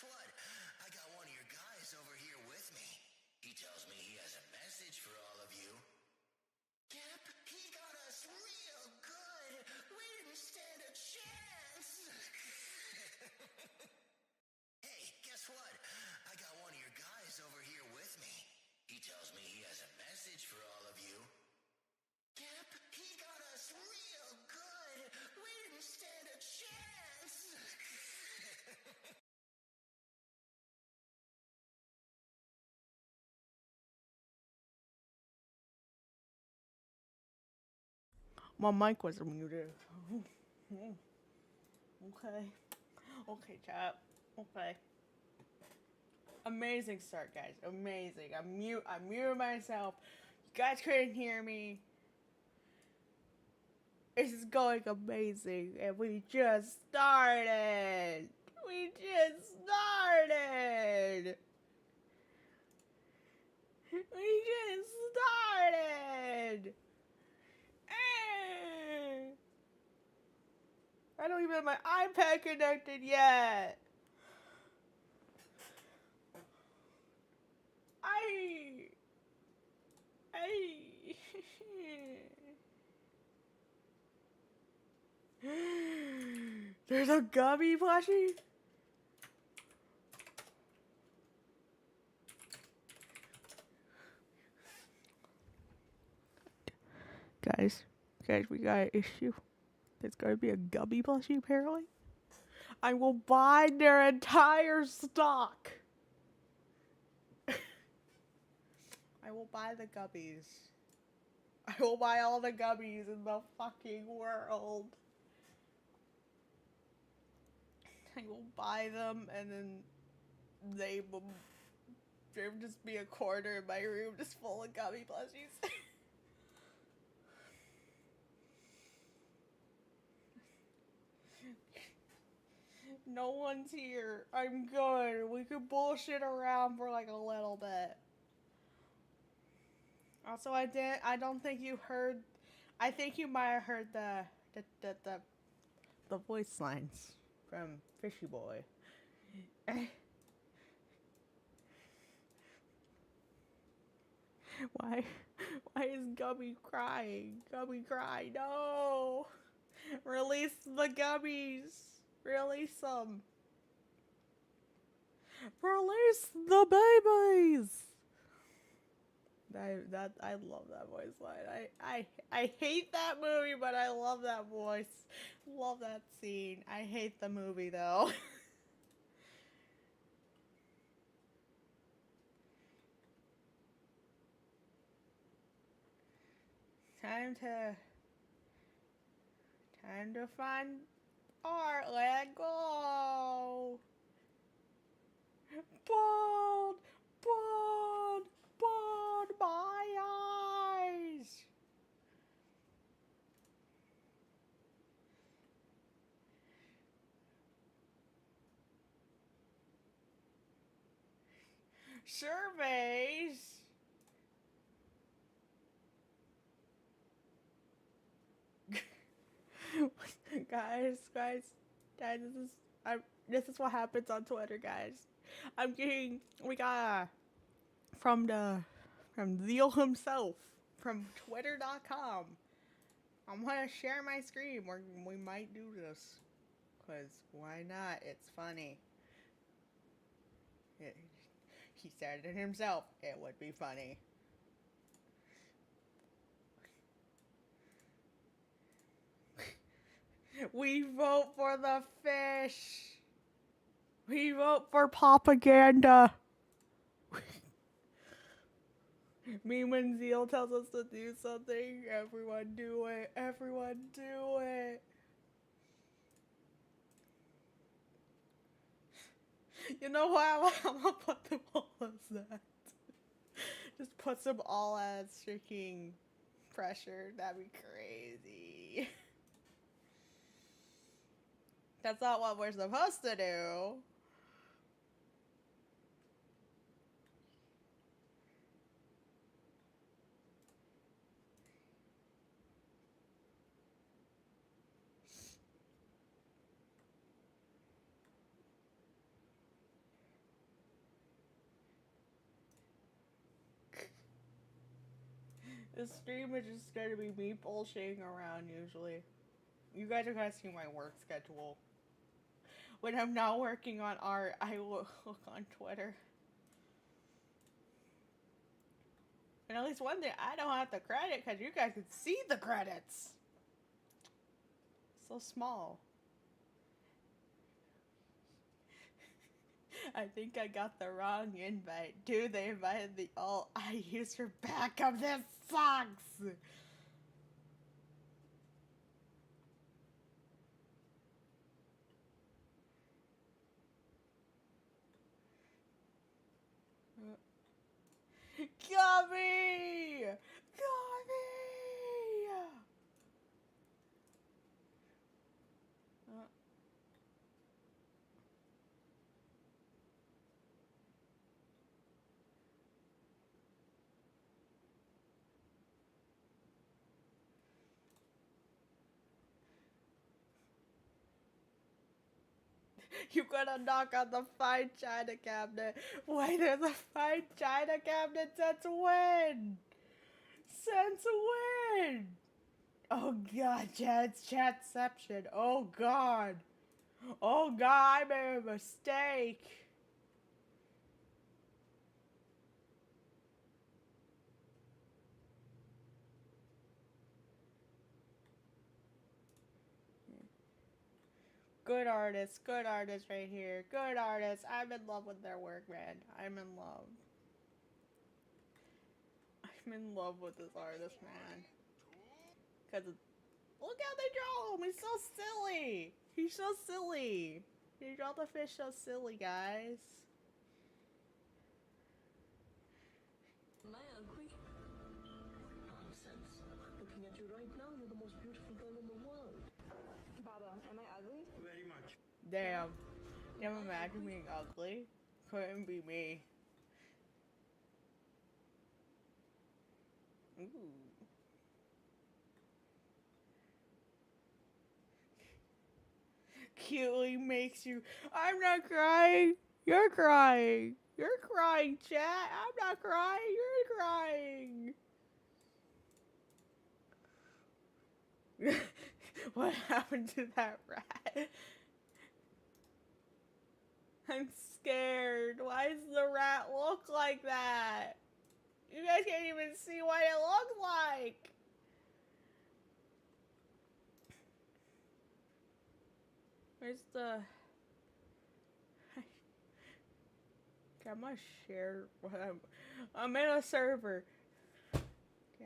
What? I got one of your guys over here with me. He tells me he has a message for all of you. Yep, he got us real good. We didn't stand a chance. Hey, guess what? I got one of your guys over here with me. He tells me he has a message for all of you. Yep, he got us real good. We didn't stand a chance. My mic was muted. Okay. Okay, chat. Okay. Amazing start, guys. Amazing. I muted myself. You guys couldn't hear me. This is going amazing. And we just started. We just started. We just started. I don't even have my iPad connected yet. There's a gummy plushie? Guys, we got an issue. There's gonna be a gummy plushie apparently. I will buy their entire stock. I will buy the gummies. I will buy all the gummies in the fucking world. I will buy them and then there will just be a corner in my room just full of gummy plushies. No one's here. I'm good. We could bullshit around for like a little bit. Also, I don't think you heard. I think you might have heard the voice lines from Fishy Boy. Why is Gummy crying? Gummy cry, no! Release the gummies! Release them! Release the babies! I love that voice line. I hate that movie, but I love that voice. Love that scene. I hate the movie though. Time to find art. Let go. Bald my eyes. Surveys. guys, This is what happens on Twitter, guys. We got from Zeal himself, from Twitter.com. I'm gonna share my screen. We might do this, cause why not? It's funny. He said it himself. It would be funny. We vote for the fish. We vote for propaganda. When Zeal tells us to do something, everyone do it. Everyone do it. You know what? I'm gonna put them all as that. Just puts them all as freaking pressure. That'd be crazy. That's not what we're supposed to do. This stream is just gonna be me bullshitting around usually. You guys are gonna see my work schedule. When I'm not working on art, I will look on Twitter. And at least one thing, I don't have to credit because you guys can see the credits. So small. I think I got the wrong invite. Dude, they invited the alt I use for backup. This sucks! Gummy! Gummy! You gotta knock on the fine china cabinet. Why there's a fine china cabinet since when? Since when? Oh god, it's chatception. Oh god. Oh god, I made a mistake. Good artists right here. Good artists. I'm in love with their work, man. I'm in love. I'm in love with this artist, man. Cause look how they draw him. He's so silly. He's so silly. He draw the fish so silly, guys. Am I ugly? Nonsense. Looking at you right now, you're the most beautiful girl in the world. Baba, am I ugly? Very much. Damn. Damn, imagine being ugly. Couldn't be me. Ooh. Cutely makes you. I'm not crying. You're crying. You're crying, chat. I'm not crying. You're crying. What happened to that rat? I'm scared. Why does the rat look like that? You guys can't even see what it looks like. Where's the... I'm gonna share what I'm in a server. Get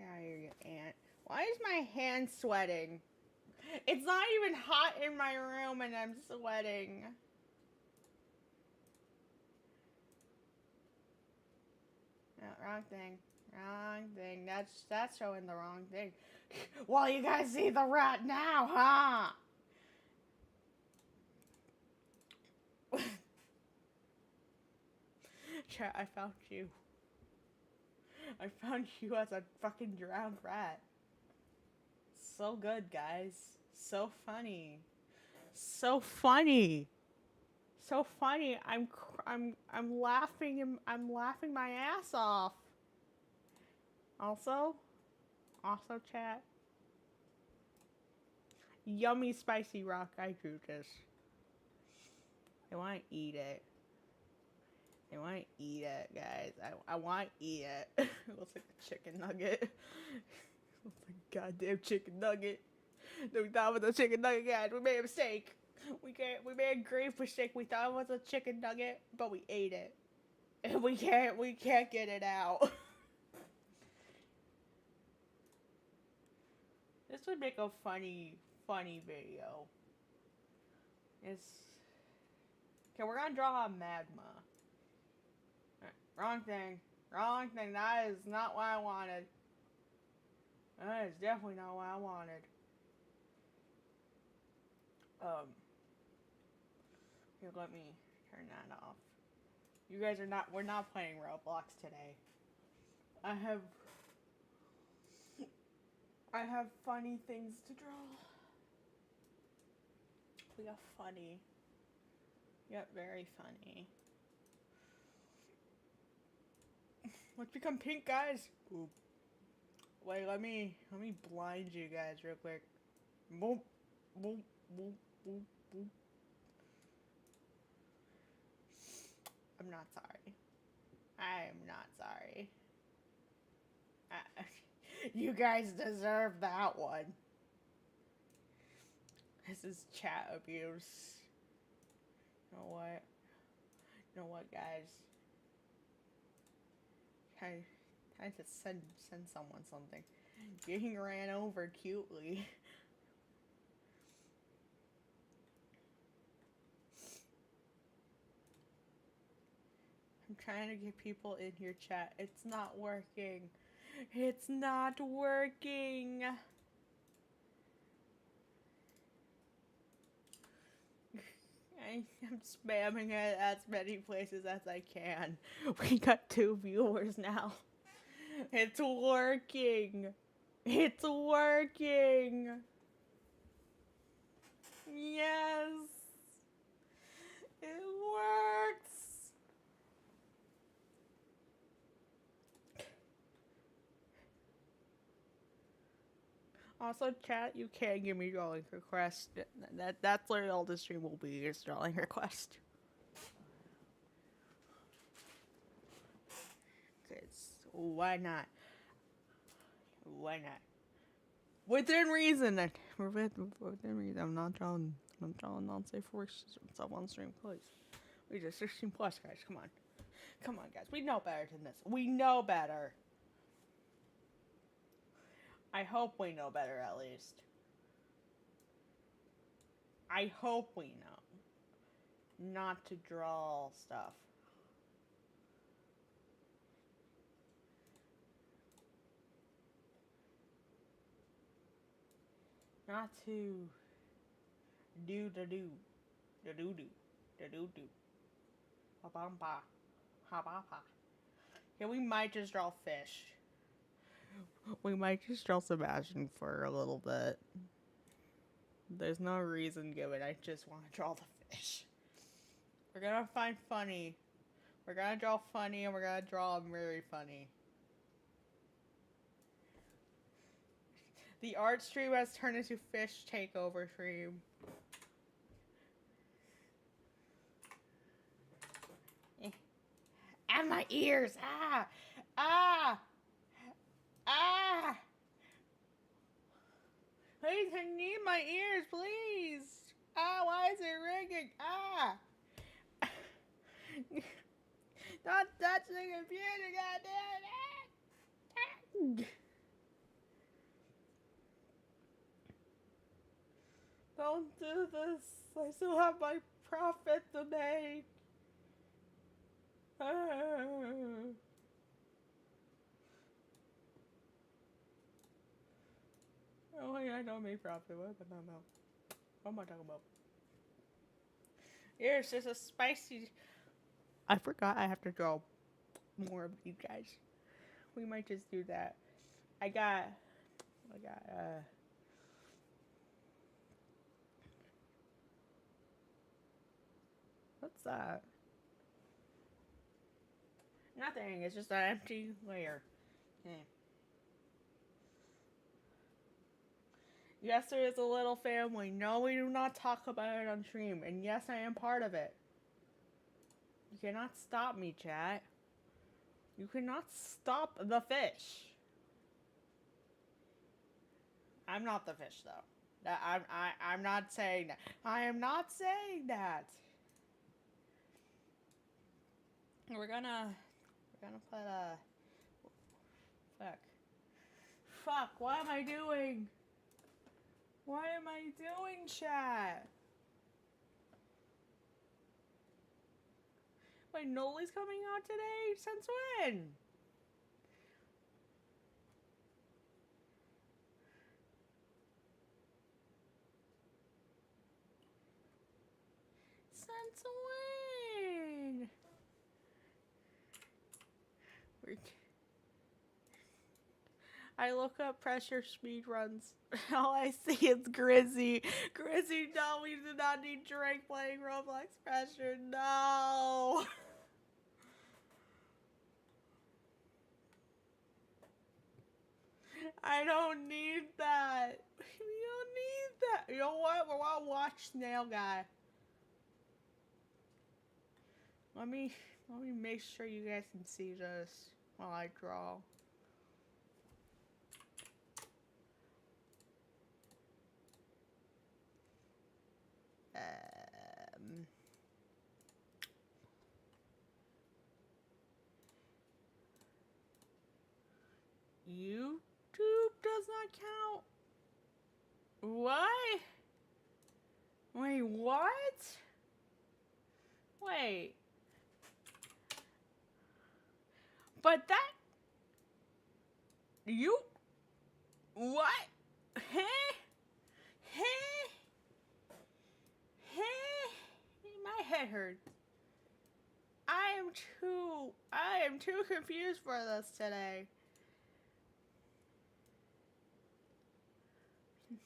out of here, you ant. Why is my hand sweating? It's not even hot in my room and I'm sweating. No, wrong thing. Wrong thing. That's showing the wrong thing. Well, you guys see the rat now, huh? Chat, I found you. I found you as a fucking drowned rat. So good, guys. So funny. So funny. so funny. I'm laughing my ass off. Also, chat. Yummy spicy rock. I drew this. I want to eat it. I want to eat it, guys. I want to eat it. It looks like a chicken nugget. It looks like a goddamn chicken nugget. We thought it was a chicken nugget, guys. We made a mistake. We made a grave mistake. We thought it was a chicken nugget, but we ate it. And we can't get it out. This would make a funny video. Okay, we're gonna draw a magma. Wrong thing. That is not what I wanted. That is definitely not what I wanted. Here, let me turn that off. You guys we're not playing Roblox today. I have funny things to draw. We are funny. Yep, very funny. Let's become pink, guys. Ooh. Wait, let me blind you guys real quick. Boop, boop, boop, boop, boop. I'm not sorry. I am not sorry. You guys deserve that one. This is chat abuse. You know what, guys? I just send someone something. Getting ran over cutely. I'm trying to get people in your chat. It's not working. It's not working. I'm spamming it as many places as I can. We got 2 viewers now. It's working. It's working. Yes. It works. Also, chat, you can give me drawing request. That's where all the stream will be, is drawing request. Why not? Why not? Within reason. Within reason. I'm not drawing non-safe for stuff on stream, please. We just 16 plus, guys. Come on. Come on, guys. We know better than this. We know better. I hope we know better, at least. I hope we know. Not to draw stuff. Not to do. Ha-bam-ba. Ha-ba-ba. Yeah, we might just draw fish. We might just draw Sebastian for a little bit. There's no reason given. I just want to draw the fish. We're gonna find funny. We're gonna draw funny, and we're gonna draw very funny. The art stream has turned into fish takeover stream. And my ears! Ah! Ah! Ah! Please, I need my ears, please! Ah, why is it ringing? Ah! Don't touch the computer, goddammit! Don't do this. I still have my profit to make. Oh yeah, I don't make profit. What am I talking about? Here's just a spicy. I forgot I have to draw more of these guys. We might just do that. I got let's that? Nothing. It's just an empty layer. Okay. Yes, there is a little family. No, we do not talk about it on stream. And yes, I am part of it. You cannot stop me, chat. You cannot stop the fish. I'm not the fish, though. I'm not saying that. I am not saying that. We're gonna put a... Fuck, what am I doing? What am I doing, chat? Wait, Noli's coming out today? Since when? Since when? I look up pressure speed runs. All I see is Grizzy. Grizzy, no, we do not need Drake playing Roblox pressure. No. I don't need that. We don't need that. You know what? We're gonna watch Snail Guy. Let me make sure you guys can see this while I draw. YouTube does not count. What? Wait, what? Wait. But that... You... What? Huh? Huh? Huh? My head hurts. I am too confused for this today.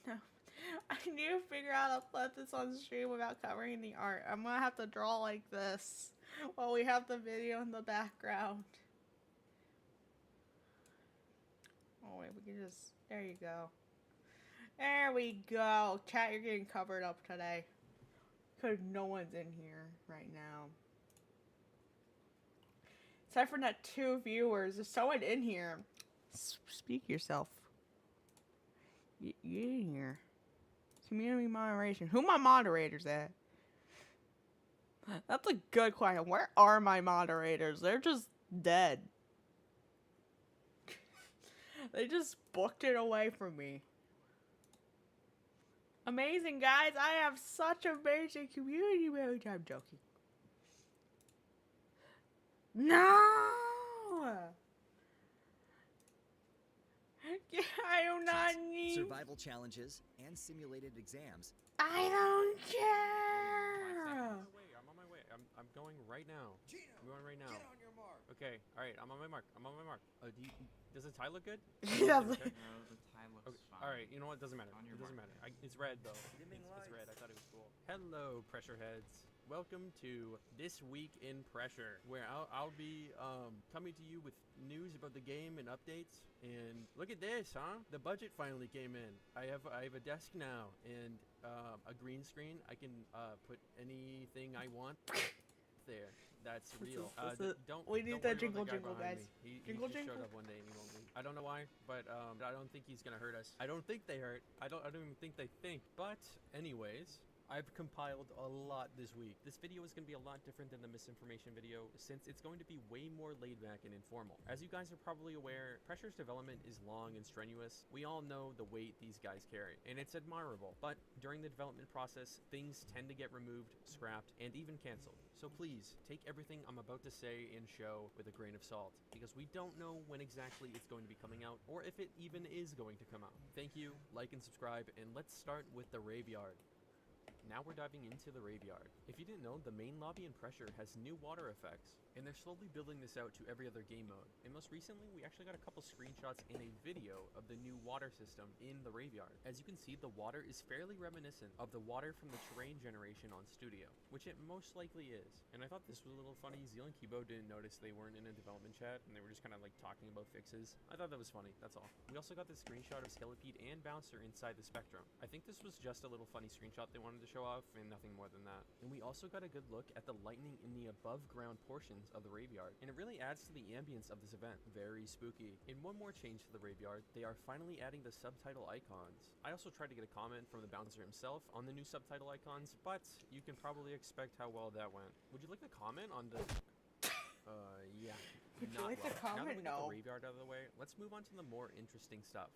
No. I need to figure out how to put this on stream without covering the art. I'm gonna have to draw like this while we have the video in the background. Oh wait, we can just... There you go. There we go. Chat, you're getting covered up today. Because no one's in here right now. Aside from that 2 viewers, there's someone in here. Speak yourself. You in here. Community moderation. Who my moderators at? That's a good question. Where are my moderators? They're just dead. They just booked it away from me. Amazing, guys. I have such amazing community manager. I'm joking. No! I do not need... Survival challenges and simulated exams. I don't care! I'm on my way. I'm going right now. I'm going right now. Get on your mark. Okay, alright, I'm on my mark. Does the tie look good? Yeah. No, the tie looks fine. Alright, you know what? It doesn't matter. It doesn't matter. It's red, though. It's red. I thought it was cool. Hello, pressure heads. Welcome to This Week in Pressure, where I'll be coming to you with news about the game and updates. And look at this, huh? The budget finally came in. I have a desk now and a green screen. I can put anything I want there. That's real. We need that jingle, guys. He Jingle, just jingle. showed up one day and he won't leave. I don't know why, but I don't think he's gonna hurt us. I don't think they hurt. I don't even think they think. But anyways, I've compiled a lot this week. This video is going to be a lot different than the misinformation video since it's going to be way more laid back and informal. As you guys are probably aware, Pressure's development is long and strenuous. We all know the weight these guys carry, and it's admirable. But during the development process, things tend to get removed, scrapped, and even canceled. So please, take everything I'm about to say and show with a grain of salt, because we don't know when exactly it's going to be coming out, or if it even is going to come out. Thank you, like and subscribe, and let's start with the rave yard. Now we're diving into the Raveyard. If you didn't know, the main lobby and pressure has new water effects, and they're slowly building this out to every other game mode. And most recently, we actually got a couple screenshots and a video of the new water system in the Raveyard. As you can see, the water is fairly reminiscent of the water from the terrain generation on Studio, which it most likely is. And I thought this was a little funny. Zeal and Kibo didn't notice they weren't in a development chat, and they were just kind of like talking about fixes. I thought that was funny, that's all. We also got this screenshot of Skelepeed and Bouncer inside the Spectrum. I think this was just a little funny screenshot they wanted to show off, and nothing more than that. And we also got a good look at the lightning in the above ground portions of the Raveyard, and it really adds to the ambience of this event. Very spooky. And one more change to the Raveyard, they are finally adding the subtitle icons. I also tried to get a comment from the Bouncer himself on the new subtitle icons, but you can probably expect how well that went. Would you like to comment on the... yeah. Would you like to comment? Now that we got No. the Raveyard out of the way, let's move on to the more interesting stuff.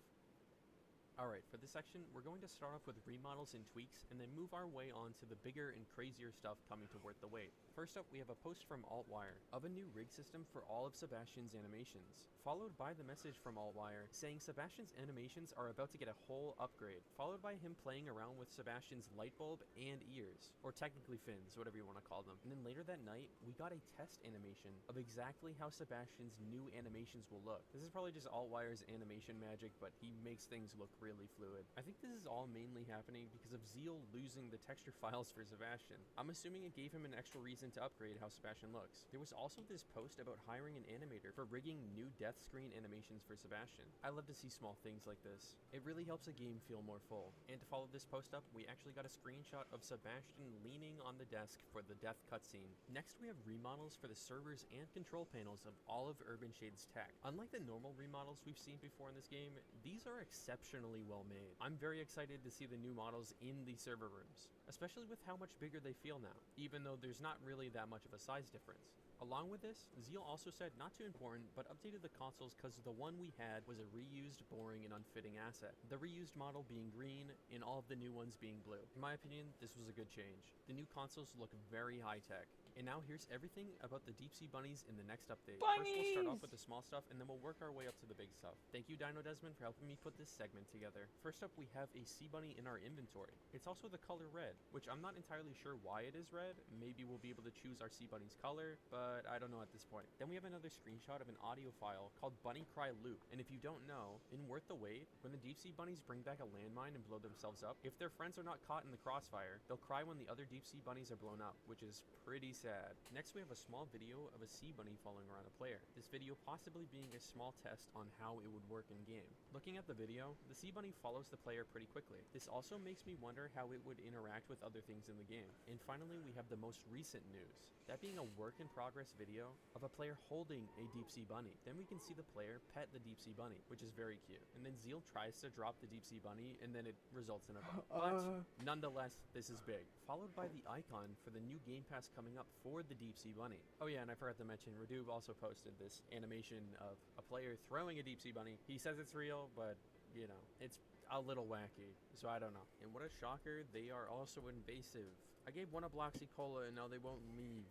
Alright, for this section, we're going to start off with remodels and tweaks, and then move our way on to the bigger and crazier stuff coming to worth the wait. First up, we have a post from AltWire of a new rig system for all of Sebastian's animations, followed by the message from AltWire saying Sebastian's animations are about to get a whole upgrade, followed by him playing around with Sebastian's light bulb and ears, or technically fins, whatever you want to call them. And then later that night, we got a test animation of exactly how Sebastian's new animations will look. This is probably just AltWire's animation magic, but he makes things look really fluid. I think this is all mainly happening because of Zeal losing the texture files for Sebastian. I'm assuming it gave him an extra reason to upgrade how Sebastian looks. There was also this post about hiring an animator for rigging new death screen animations for Sebastian. I love to see small things like this. It really helps a game feel more full. And to follow this post up, we actually got a screenshot of Sebastian leaning on the desk for the death cutscene. Next, we have remodels for the servers and control panels of all of Urban Shade's tech. Unlike the normal remodels we've seen before in this game, these are exceptionally well made. I'm very excited to see the new models in the server rooms, especially with how much bigger they feel now, even though there's not really that much of a size difference. Along with this, Zeal also said not too important, but updated the consoles because the one we had was a reused, boring, and unfitting asset. The reused model being green, and all of the new ones being blue. In my opinion, this was a good change. The new consoles look very high-tech. And now here's everything about the Deep Sea Bunnies in the next update. Bunnies! First, we'll start off with the small stuff, and then we'll work our way up to the big stuff. Thank you, Dino Desmond, for helping me put this segment together. First up, we have a sea bunny in our inventory. It's also the color red, which I'm not entirely sure why it is red. Maybe we'll be able to choose our sea bunny's color, but I don't know at this point. Then we have another screenshot of an audio file called Bunny Cry Loop. And if you don't know, in Worth the Wait, when the Deep Sea Bunnies bring back a landmine and blow themselves up, if their friends are not caught in the crossfire, they'll cry when the other Deep Sea Bunnies are blown up, which is pretty sad. Next, we have a small video of a sea bunny following around a player. This video possibly being a small test on how it would work in game. Looking at the video, the sea bunny follows the player pretty quickly. This also makes me wonder how it would interact with other things in the game. And finally, we have the most recent news, that being a work in progress video of a player holding a deep sea bunny. Then we can see the player pet the deep sea bunny, which is very cute. And then Zeal tries to drop the deep sea bunny, and then it results in a bump. But nonetheless, this is big. Followed by the icon for the new Game Pass coming up for the deep sea bunny. Oh yeah, and I forgot to mention, Radoob also posted this animation of a player throwing a deep sea bunny. He says it's real, but you know, it's a little wacky, so I don't know. And what a shocker, they are also invasive. I gave one a Bloxy Cola and now they won't leave.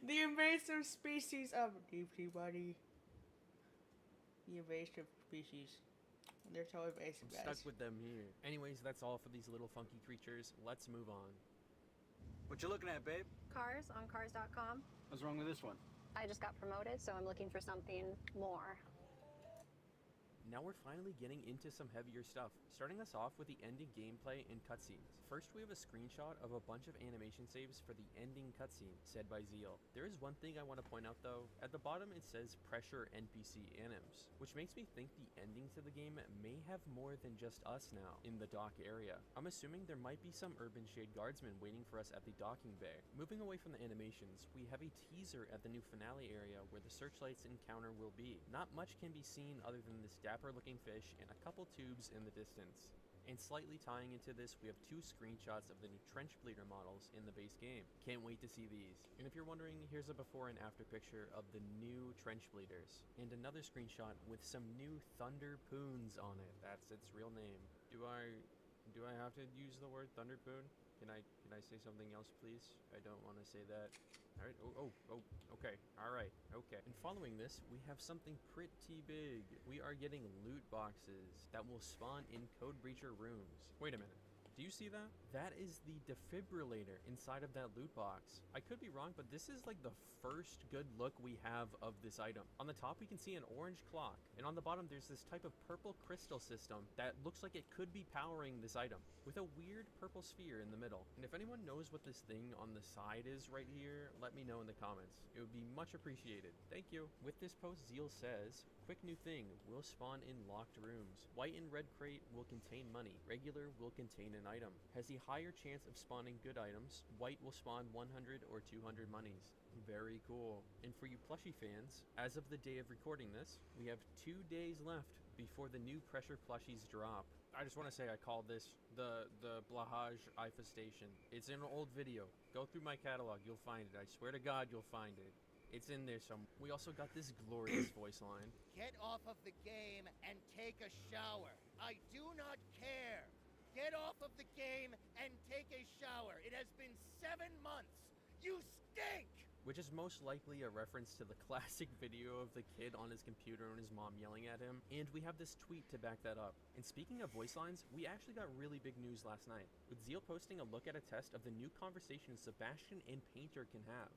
The invasive species of deep sea bunny. The invasive species. They're so invasive, I'm guys. stuck with them here. Anyways, that's all for these little funky creatures. Let's move on. What you looking at, babe? Cars on cars.com. What's wrong with this one? I just got promoted, so I'm looking for something more. Now we're finally getting into some heavier stuff, starting us off with the ending gameplay and cutscenes. First, we have a screenshot of a bunch of animation saves for the ending cutscene, said by Zeal. There is one thing I want to point out though. At the bottom it says pressure NPC anims, which makes me think the ending to the game may have more than just us now in the dock area. I'm assuming there might be some Urban Shade guardsmen waiting for us at the docking bay. Moving away from the animations, we have a teaser at the new finale area where the Searchlight's encounter will be. Not much can be seen other than this dapper looking fish and a couple tubes in the distance. And slightly tying into this, we have two screenshots of the new trench bleeder models in the base game. Can't wait to see these. And if you're wondering, here's a before and after picture of the new trench bleeders. And another screenshot with some new Thunderpoons on it. That's its real name. Do I have to use the word Thunderpoon? Can I say something else, please? I don't want to say that. Alright, okay, alright, okay. And following this, we have something pretty big. We are getting loot boxes that will spawn in Code Breacher rooms. Wait a minute. Do you see that? That is the defibrillator inside of that loot box. I could be wrong, but this is like the first good look we have of this item. On the top, we can see an orange clock, and on the bottom, there's this type of purple crystal system that looks like it could be powering this item, with a weird purple sphere in the middle. And if anyone knows what this thing on the side is right here, let me know in the comments. It would be much appreciated. Thank you. With this post, Zeal says, quick new thing, will spawn in locked rooms. White and red crate will contain money. Regular will contain an item. Has a higher chance of spawning good items. White will spawn 100 or 200 monies. Very cool. And for you plushie fans, as of the day of recording this, we have 2 days left before the new pressure plushies drop. I just want to say I call this the блowħ infestation. It's in an old video. Go through my catalog, you'll find it. I swear to God, you'll find it. It's in there somewhere. We also got this glorious voice line. Get off of the game and take a shower. I do not care. Get off of the game and take a shower. It has been 7 months. You stink! Which is most likely a reference to the classic video of the kid on his computer and his mom yelling at him. And we have this tweet to back that up. And speaking of voice lines, we actually got really big news last night, with Zeal posting a look at a test of the new conversations Sebastian and Painter can have.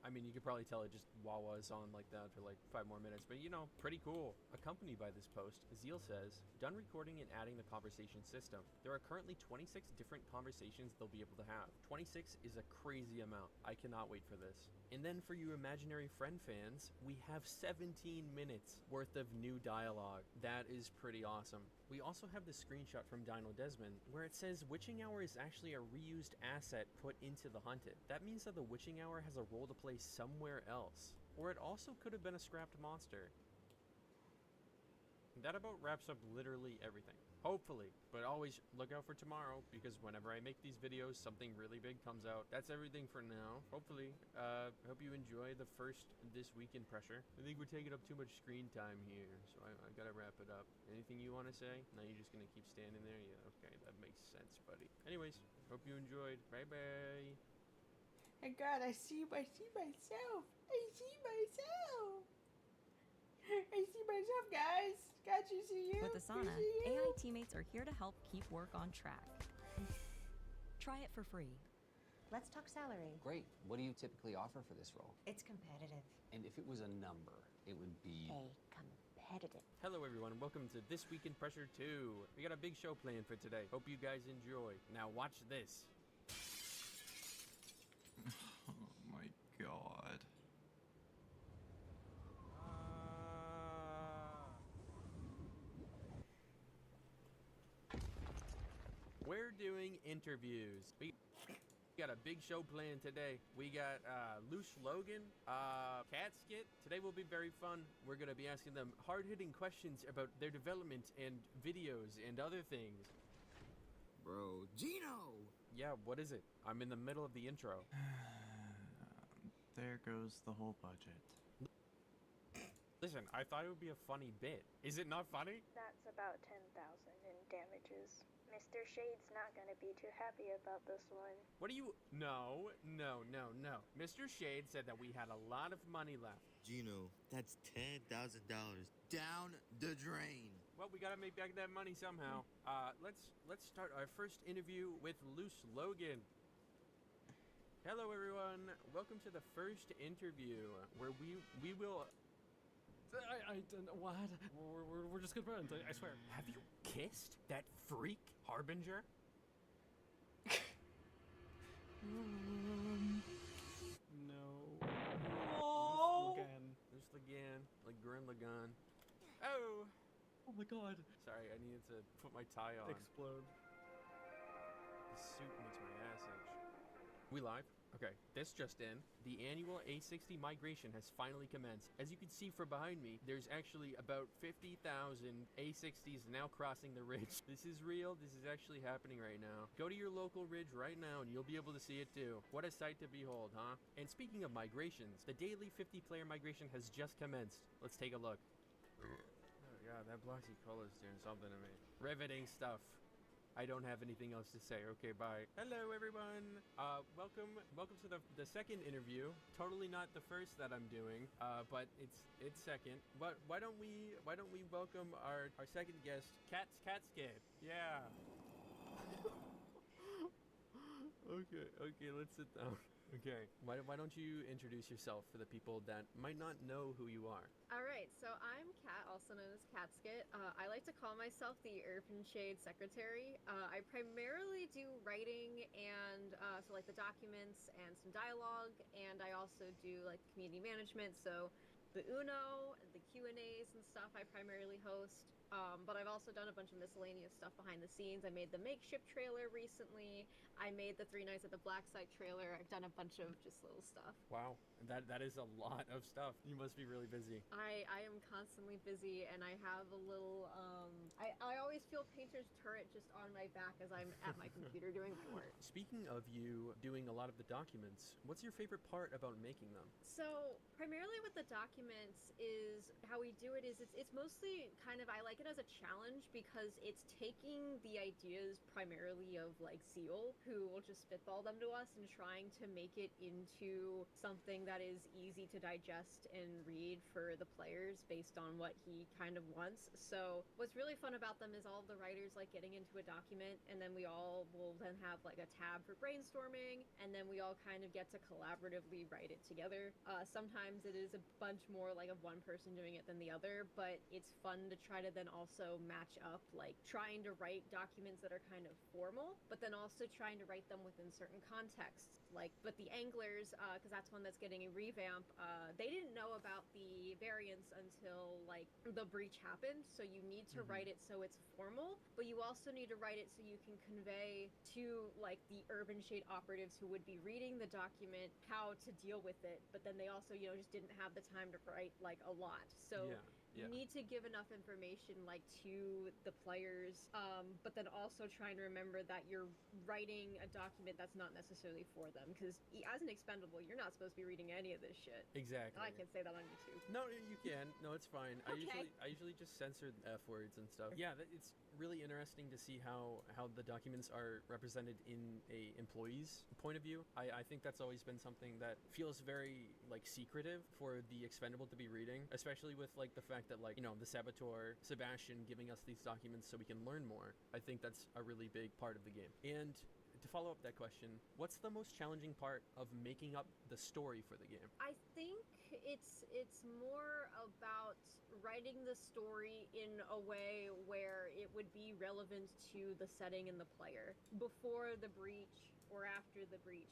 I mean, you could probably tell it just ﷺ on like that for like 5 more minutes, but you know, pretty cool. Accompanied by this post, Zeal says, done recording and adding the conversation system. There are currently 26 different conversations they'll be able to have. 26 is a crazy amount. I cannot wait for this. And then for you imaginary friend fans, we have 17 minutes worth of new dialogue. That is pretty awesome. We also have this screenshot from Dino Desmond where it says Witching Hour is actually a reused asset put into the Hunted. That means that the Witching Hour has a role to play somewhere else. Or it also could have been a scrapped monster. That about wraps up literally everything. Hopefully, but always look out for tomorrow, because whenever I make these videos, something really big comes out. That's everything for now. Hopefully, hope you enjoy the first This Week in Pressure. I think we're taking up too much screen time here, so I gotta wrap it up. Anything you want to say? No, you're just gonna keep standing there? Yeah, okay, that makes sense, buddy. Anyways, hope you enjoyed. Bye-bye. Oh God, I see myself. I see myself, guys. Got you, see you. With Asana, AI teammates are here to help keep work on track. Try it for free. Let's talk salary. Great. What do you typically offer for this role? It's competitive. And if it was a number, it would be... competitive. Hello everyone, and welcome to This Week in Pressure 2. We got a big show planned for today. Hope you guys enjoy. Now watch this. Oh my God. We're doing interviews. We got a big show planned today. We got Loose Logan, Cat Skit. Today will be very fun. We're gonna be asking them hard-hitting questions about their development and videos and other things. Bro, Gino! Yeah, what is it? I'm in the middle of the intro. There goes the whole budget. Listen, I thought it would be a funny bit. Is it not funny? That's about 10,000 in damages. Mr. Shade's not gonna be too happy about this one. What do you... No. Mr. Shade said that we had a lot of money left. Gino, that's $10,000 down the drain. Well, we gotta make back that money somehow. Let's start our first interview with Loose Logan. Hello, everyone. Welcome to the first interview, where we will... I don't know what. We're just good friends, I swear. Have you kissed that freak Harbinger? No. Oh. Just Lagan. Like Gurren Lagann. Oh! Oh my God. Sorry, I needed to put my tie on. Explode. The suit makes my ass itch. We live? Okay, this just in. The annual A60 migration has finally commenced. As you can see from behind me, there's actually about 50,000 A60s now crossing the ridge. This is real. This is actually happening right now. Go to your local ridge right now and you'll be able to see it too. What a sight to behold, huh? And speaking of migrations, the daily 50-player migration has just commenced. Let's take a look. God, that Bloxy Cola's doing something to me. Riveting stuff. I don't have anything else to say. Okay, bye. Hello, everyone. Welcome to the second interview. Totally not the first that I'm doing, but it's second. But why don't we welcome our second guest, Catscape? Yeah. Okay, let's sit down. Okay, why don't you introduce yourself for the people that might not know who you are? Alright, so I'm Kat, also known as Catskit. I like to call myself the Urban Shade Secretary. I primarily do writing and so like the documents and some dialogue, and I also do like community management, so the Uno, the Q&As and stuff I primarily host. But I've also done a bunch of miscellaneous stuff behind the scenes. I made the makeshift trailer recently. I made the 3 Nights at the Black Site trailer. I've done a bunch of just little stuff. Wow, that is a lot of stuff. You must be really busy. I am constantly busy, and I have a little, I always feel Painter's Turret just on my back as I'm at my computer doing my work. Speaking of you doing a lot of the documents, what's your favorite part about making them? So, primarily with the documents is, how we do it is, it's mostly kind of, I like it as a challenge because it's taking the ideas primarily of like Seal, who will just spitball them to us, and trying to make it into something that is easy to digest and read for the players based on what he kind of wants. So what's really fun about them is all of the writers like getting into a document, and then we all will then have like a tab for brainstorming, and then we all kind of get to collaboratively write it together. Sometimes it is a bunch more like of one person doing it than the other, but it's fun to try to then also match up, like trying to write documents that are kind of formal, but then also trying to write them within certain contexts. Like, but the Anglers, because that's one that's getting a revamp, they didn't know about the variants until like the breach happened, so you need to write it so it's formal, but you also need to write it so you can convey to like the Urban Shade operatives who would be reading the document how to deal with it, but then they also, you know, just didn't have the time to write like a lot. So you need to give enough information like to the players, but then also trying to remember that you're writing a document that's not necessarily for them, because as an expendable, you're not supposed to be reading any of this shit. Exactly. I can say that on YouTube. No, you can. No, it's fine. Okay. I usually just censor F words and stuff. Yeah, it's really interesting to see how the documents are represented in a employee's point of view. I think that's always been something that feels very like secretive for the expendable to be reading, especially with like the fact that like, you know, the saboteur Sebastian giving us these documents so we can learn more. I think that's a really big part of the game. And to follow up that question, what's the most challenging part of making up the story for the game? I think it's more about writing the story in a way where it would be relevant to the setting and the player before the breach or after the breach,